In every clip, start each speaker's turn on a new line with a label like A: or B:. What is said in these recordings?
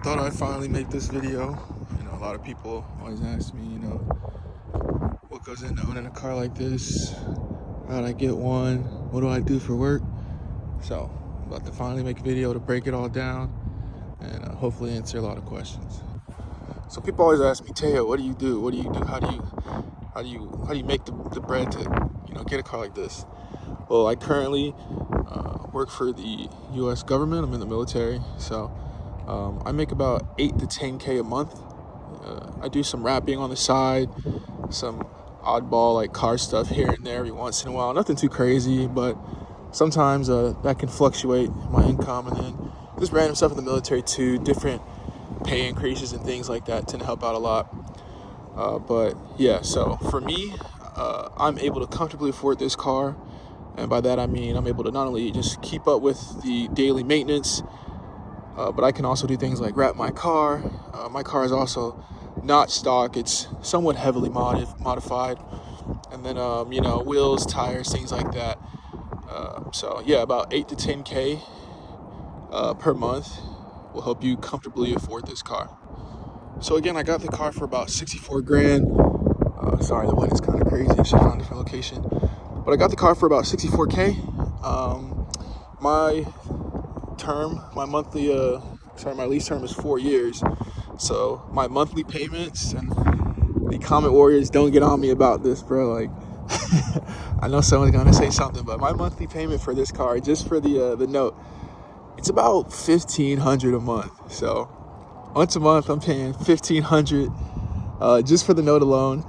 A: thought I'd finally make this video. A lot of people always ask me, what goes into owning a car like this? How'd I get one? What do I do for work? So I'm about to finally make a video to break it all down and hopefully answer a lot of questions. So people always ask me, Teo, what do you do? What do you do? How do you make the bread to get a car like this? Well, I currently work for the U.S. government. I'm in the military, so I make about 8 to 10K a month. I do some rapping on the side, some oddball like car stuff here and there every once in a while. Nothing too crazy, but sometimes that can fluctuate my income. And then just random stuff in the military too, different pay increases and things like that tend to help out a lot. But yeah, so for me, I'm able to comfortably afford this car. And by that I mean I'm able to not only just keep up with the daily maintenance, but I can also do things like wrap my car. My car is also not stock. It's somewhat heavily modified. And then, wheels, tires, things like that. So yeah, about 8 to 10K per month will help you comfortably afford this car. So again, I got the car for about 64 grand. Sorry, the wind is kind of crazy. I should have found a different location. But I got the car for about 64K. My lease term is 4 years. So my monthly payments, and the comment warriors don't get on me about this, bro. Like, I know someone's gonna say something, but my monthly payment for this car, just for the note, it's about $1,500 a month. So once a month, I'm paying $1,500 just for the note alone.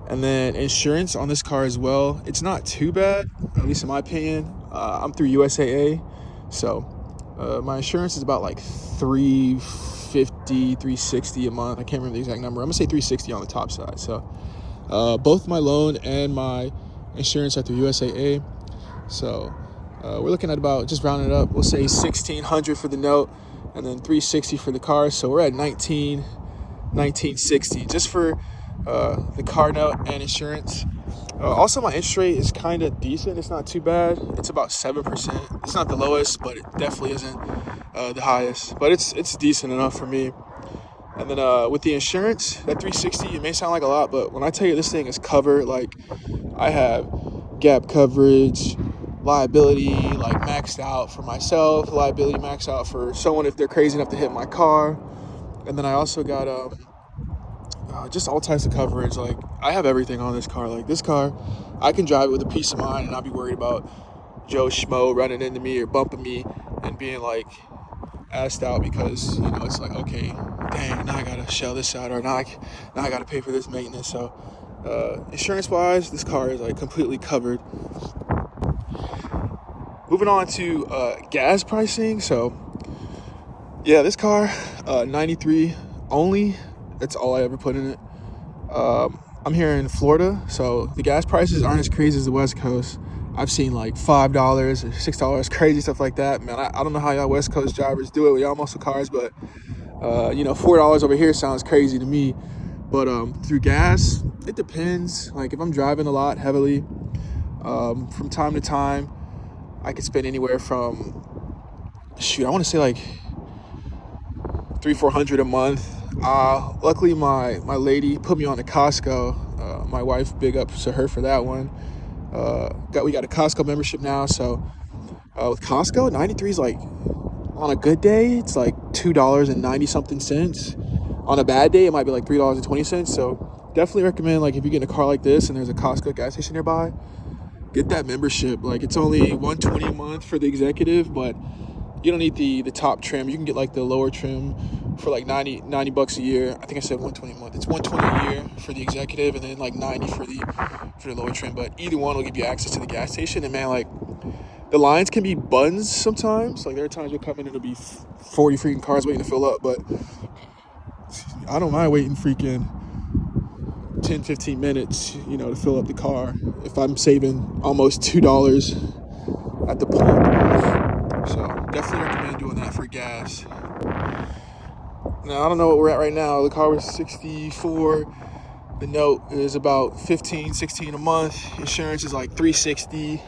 A: And then insurance on this car as well. It's not too bad, at least in my opinion. I'm through USAA, so my insurance is about like $350, $360 a month. I can't remember the exact number. I'm gonna say $360 on the top side. So both my loan and my insurance are through USAA. So we're looking at about, just rounding it up, we'll say $1,600 for the note and then $360 for the car. So we're at $1,960 just for the car note and insurance. Also, my interest rate is kind of decent. It's not too bad. It's about 7%. It's not the lowest, but it definitely isn't the highest. But it's decent enough for me. And then with the insurance, that $360, it may sound like a lot, but when I tell you this thing is covered, like I have gap coverage, liability like maxed out for myself, liability maxed out for someone if they're crazy enough to hit my car. And then I also got just all types of coverage. Like, I have everything on this car. Like, this car, I can drive it with a peace of mind and not be worried about Joe Schmo running into me or bumping me and being like assed out because it's like, okay, dang, now I gotta shell this out, or now I gotta pay for this maintenance. So insurance wise, this car is like completely covered. Moving on to gas pricing. So yeah, this car 93 only. That's all I ever put in it. I'm here in Florida, so the gas prices aren't as crazy as the West Coast. I've seen like $5 or $6, crazy stuff like that. Man, I don't know how y'all West Coast drivers do it with y'all muscle cars, but $4 over here sounds crazy to me. But through gas, it depends. Like, if I'm driving a lot heavily, from time to time, I could spend anywhere from, I want to say like $300-400 a month. Luckily my lady put me on to Costco. My wife, big up to her for that one. We got a Costco membership now, so with Costco, 93 is like, on a good day it's like $2.90 something cents. On a bad day it might be like $3.20. So definitely recommend, like, if you get in a car like this and there's a Costco gas station nearby, get that membership. Like, it's only $120 a month for the executive, but you don't need the top trim. You can get like the lower trim for like $90 a year. I think I said $120 a month. It's $120 a year for the executive, and then like $90 for the lower trim. But either one will give you access to the gas station. And man, like, the lines can be buns sometimes. Like, there are times you'll come in and it'll be 40 freaking cars waiting to fill up. But I don't mind waiting freaking 10-15 minutes, to fill up the car if I'm saving almost $2 at the pump. So definitely recommend doing that for gas. Now, I don't know what we're at right now. The car was 64. The note is about $15-16 a month. Insurance is like $360.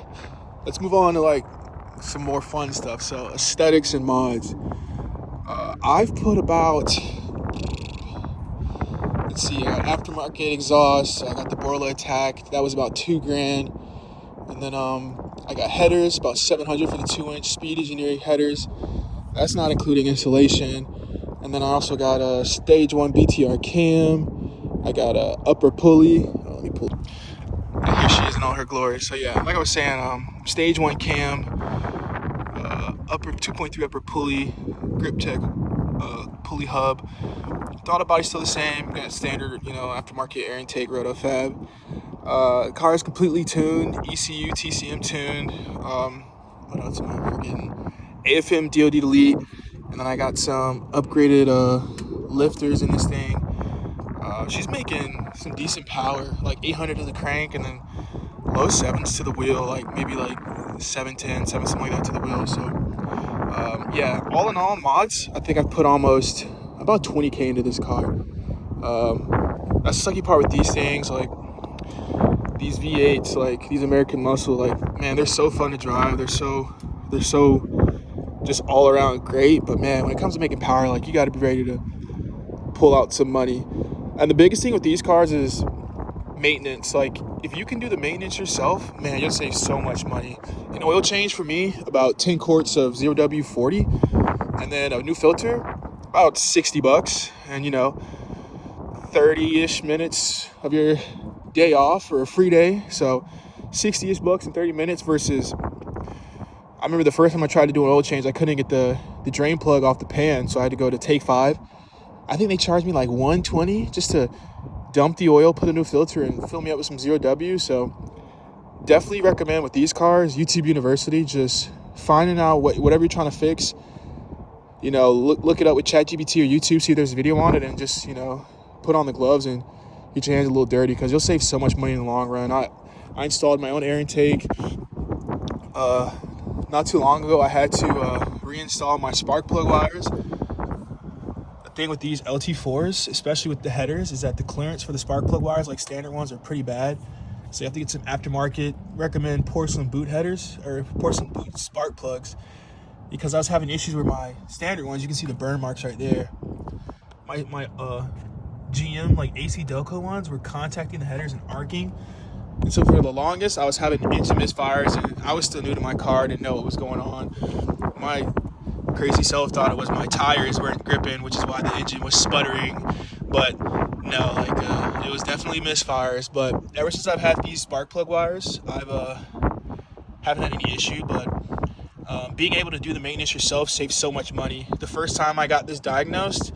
A: Let's move on to like some more fun stuff. So aesthetics and mods. I've put about, let's see, I got aftermarket exhaust. I got the Borla Attack. That was about $2,000. And then I got headers, about 700 for the 2-inch speed engineering headers. That's not including insulation. And then I also got a stage 1 BTR cam. I got a upper pulley. Oh, let me pull. And here she is in all her glory. So yeah, like I was saying, stage 1 cam, upper 2.3 upper pulley, grip tech pulley hub. Throttle body's still the same. Got standard, aftermarket air intake roto fab. Car is completely tuned, ECU, TCM tuned. What else am I forgetting? AFM, DOD delete, and then I got some upgraded lifters in this thing. She's making some decent power, like 800 to the crank, and then low sevens to the wheel, like maybe like 710, something like that to the wheel. So yeah, all in all, mods, I think I've put almost about 20K into this car. That's the sucky part with these things, like these V8s, like these American Muscle, like, man, they're so fun to drive. They're so just all around great. But man, when it comes to making power, like, you got to be ready to pull out some money. And the biggest thing with these cars is maintenance. Like, if you can do the maintenance yourself, man, you'll save so much money. An oil change for me, about 10 quarts of 0W40, and then a new filter, about $60. And 30-ish minutes of your day off or a free day. So 60-ish bucks in 30 minutes versus, I remember the first time I tried to do an oil change, I couldn't get the drain plug off the pan, so I had to go to Take 5. I think they charged me like $120 just to dump the oil, put a new filter, and fill me up with some 0W. So definitely recommend with these cars, YouTube University, just finding out whatever you're trying to fix. Look it up with ChatGPT or YouTube, see if there's a video on it, and just, put on the gloves and get your hands a little dirty, because you'll save so much money in the long run. I installed my own air intake. Not too long ago, I had to reinstall my spark plug wires. The thing with these LT4s, especially with the headers, is that the clearance for the spark plug wires, like standard ones, are pretty bad. So you have to get some aftermarket. Recommend porcelain boot headers or porcelain boot spark plugs, because I was having issues with my standard ones. You can see the burn marks right there. My GM, like AC Delco ones, were contacting the headers and arcing. And so for the longest, I was having engine misfires, and I was still new to my car, didn't know what was going on. My crazy self thought it was my tires weren't gripping, which is why the engine was sputtering. But no, it was definitely misfires. But ever since I've had these spark plug wires, I've haven't had any issue. But being able to do the maintenance yourself saves so much money. The first time I got this diagnosed,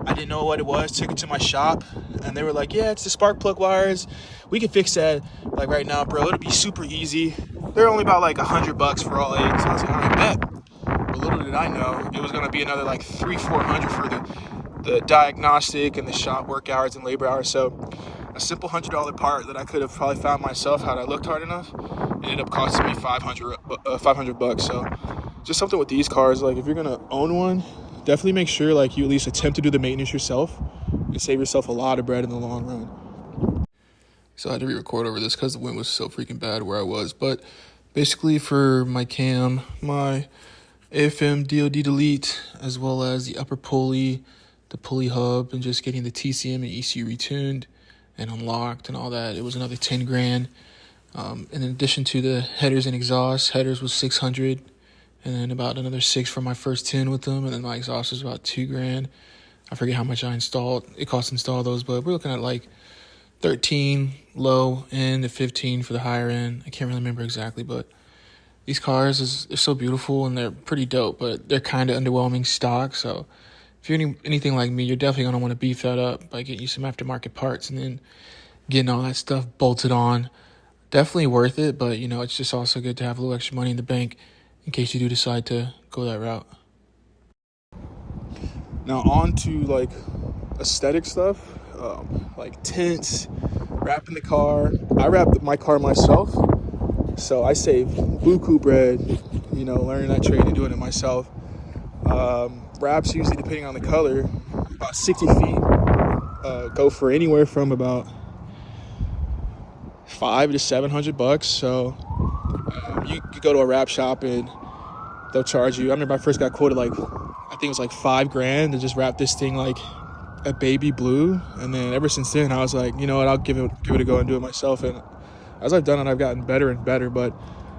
A: I didn't know what it was, took it to my shop, and they were like, yeah, it's the spark plug wires. We can fix that, like, right now, bro. It'll be super easy. They're only about like $100 for all eight. So I was like, all right, bet. But little did I know, it was going to be another like $300-400 for the diagnostic and the shop work hours and labor hours. So a simple $100 part that I could have probably found myself had I looked hard enough ended up costing me $500. So just something with these cars, like, if you're going to own one, definitely make sure, like, you at least attempt to do the maintenance yourself and save yourself a lot of bread in the long run. So I had to re-record over this because the wind was so freaking bad where I was. But basically, for my cam, my AFM DOD delete, as well as the upper pulley, the pulley hub, and just getting the TCM and ECU retuned and unlocked and all that, it was another $10,000. In addition to the headers and exhaust, headers was $600. And then about another $600 for my first 10 with them. And then my exhaust was about $2,000. I forget how much I installed. It cost to install those, but we're looking at like 13 low end to 15 for the higher end. I can't really remember exactly, but these cars, they're so beautiful and they're pretty dope, but they're kind of underwhelming stock. So if you're anything like me, you're definitely going to want to beef that up by getting you some aftermarket parts and then getting all that stuff bolted on. Definitely worth it, but, it's just also good to have a little extra money in the bank in case you do decide to go that route. Now on to like aesthetic stuff, like tints, wrapping the car. I wrapped my car myself, so I saved buku bread, learning that trade and doing it myself. Wraps usually, depending on the color, about 60 feet, go for anywhere from about $500 to $700. So you could go to a wrap shop and they'll charge you. I remember I first got quoted like, I think think it was like $5,000 to just wrap this thing like a baby blue. And then ever since then, I was like, you know what, I'll give it a go and do it myself. And as I've done it, I've gotten better and better. But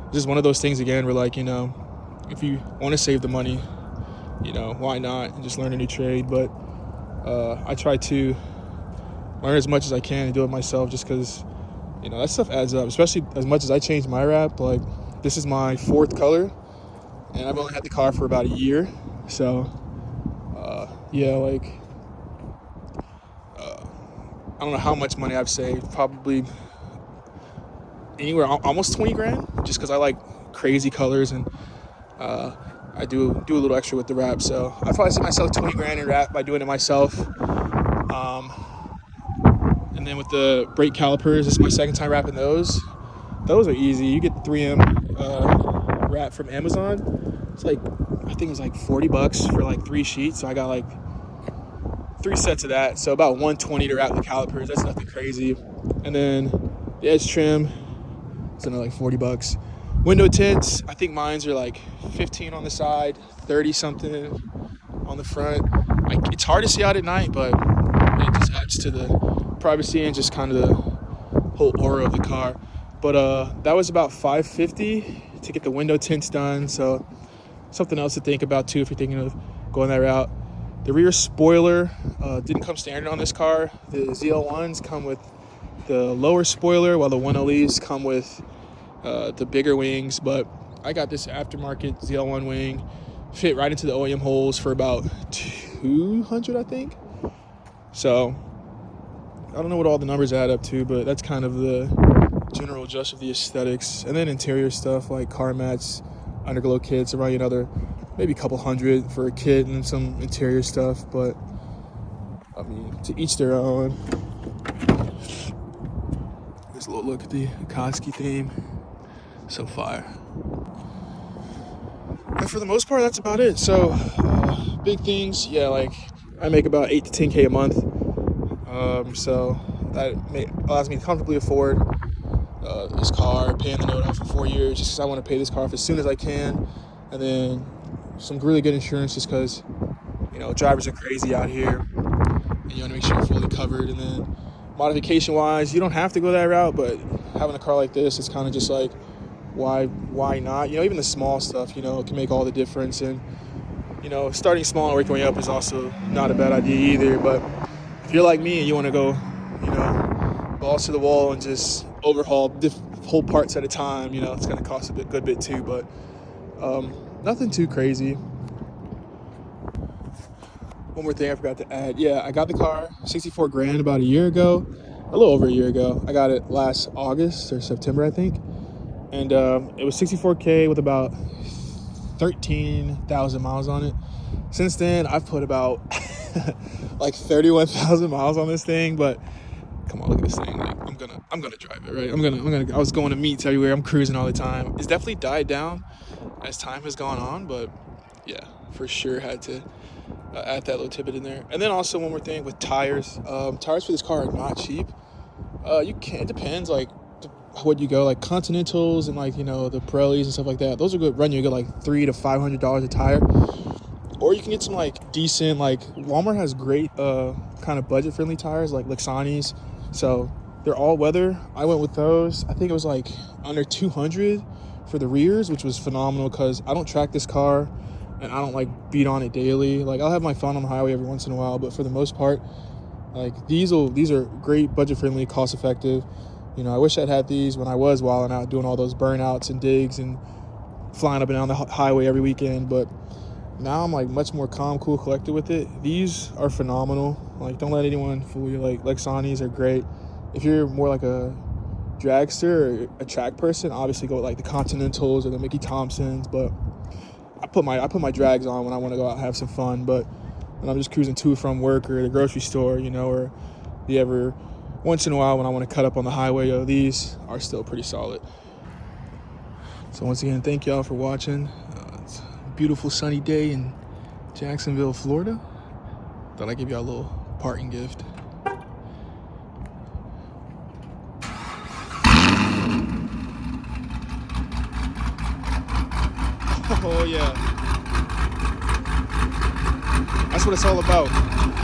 A: it's just one of those things again where, like, you know, if you want to save the money, you know, why not, and just learn a new trade. But I try to learn as much as I can and do it myself, just because, you know, that stuff adds up, especially as much as I changed my wrap. Like, this is my 4th color, and I've only had the car for about a year. So, yeah, like, I don't know how much money I've saved. Probably anywhere almost $20,000, just because I like crazy colors, and I do a little extra with the wrap. So I probably saved myself $20,000 in wrap by doing it myself. And then with the brake calipers, this is my 2nd time wrapping those. Those are easy. You get the 3M wrap from Amazon. It's like, I think it was like $40 for like 3 sheets. So I got like 3 sets of that. So about $120 to wrap the calipers. That's nothing crazy. And then the edge trim, it's another like $40. Window tints, I think mine's are like 15 on the side, 30 something on the front. It's hard to see out at night, but it just adds to the privacy and just kind of the whole aura of the car. But that was about $550 to get the window tints done. So something else to think about too if you're thinking of going that route. The rear spoiler didn't come standard on this car. The zl1s come with the lower spoiler, while the 1LEs come with the bigger wings. But I got this aftermarket zl1 wing, fit right into the OEM holes for about $200, I think. So I don't know what all the numbers add up to, but that's kind of the general gist of the aesthetics. And then interior stuff like car mats, underglow kits, around another maybe a couple hundred for a kit, and some interior stuff. But I mean, to each their own. Here's a little look at the Koski theme. So fire. And for the most part, that's about it. So big things, yeah, like I make about 8 to 10K a month. So that allows me to comfortably afford this car, paying the note off for 4 years, just because I want to pay this car off as soon as I can. And then some really good insurance, just because, you know, drivers are crazy out here, and you want to make sure you're fully covered. And then modification wise, you don't have to go that route, but having a car like this, it's kind of just like, why not? You know, even the small stuff, you know, can make all the difference. And, you know, starting small and working your way up is also not a bad idea either. But if you're like me and you want to go, you know, balls to the wall and just overhaul whole parts at a time, you know, it's going to cost a good bit too. But nothing too crazy. One more thing I forgot to add. Yeah, I got the car, $64,000 about a year ago, a little over a year ago. I got it last August or September, I think. And it was $64K with about 13,000 miles on it. Since then, I've put about like 31,000 miles on this thing. But come on, look at this thing. Like, I'm gonna drive it, right? I was going to meets everywhere. I'm cruising all the time. It's definitely died down as time has gone on, but yeah, for sure had to add that little tidbit in there. And then also one more thing with tires. Tires for this car are not cheap. It depends, like, what you go, like Continentals and, like, you know, the Pirellis and stuff like that. Those are good. Run you get like $300 to $500 a tire. Or you can get some like decent, like Walmart has great kind of budget friendly tires like Lexani's. So they're all weather. I went with those. I think it was like under 200 for the rears, which was phenomenal because I don't track this car and I don't like beat on it daily. Like, I'll have my fun on the highway every once in a while, but for the most part, like these are great, budget friendly, cost effective. You know, I wish I'd had these when I was wilding out, doing all those burnouts and digs and flying up and down the highway every weekend. But now I'm like much more calm, cool, collected with it. These are phenomenal. Like, don't let anyone fool you. Like, Lexani's are great. If you're more like a dragster or a track person, obviously go with like the Continentals or the Mickey Thompsons. But I put my drags on when I want to go out and have some fun. But when I'm just cruising to and from work or the grocery store, you know, or the ever once in a while when I want to cut up on the highway, these are still pretty solid. So once again, thank y'all for watching. It's a beautiful sunny day in Jacksonville, Florida. Thought I'd give y'all a little parting gift. Oh yeah. that's what it's all about.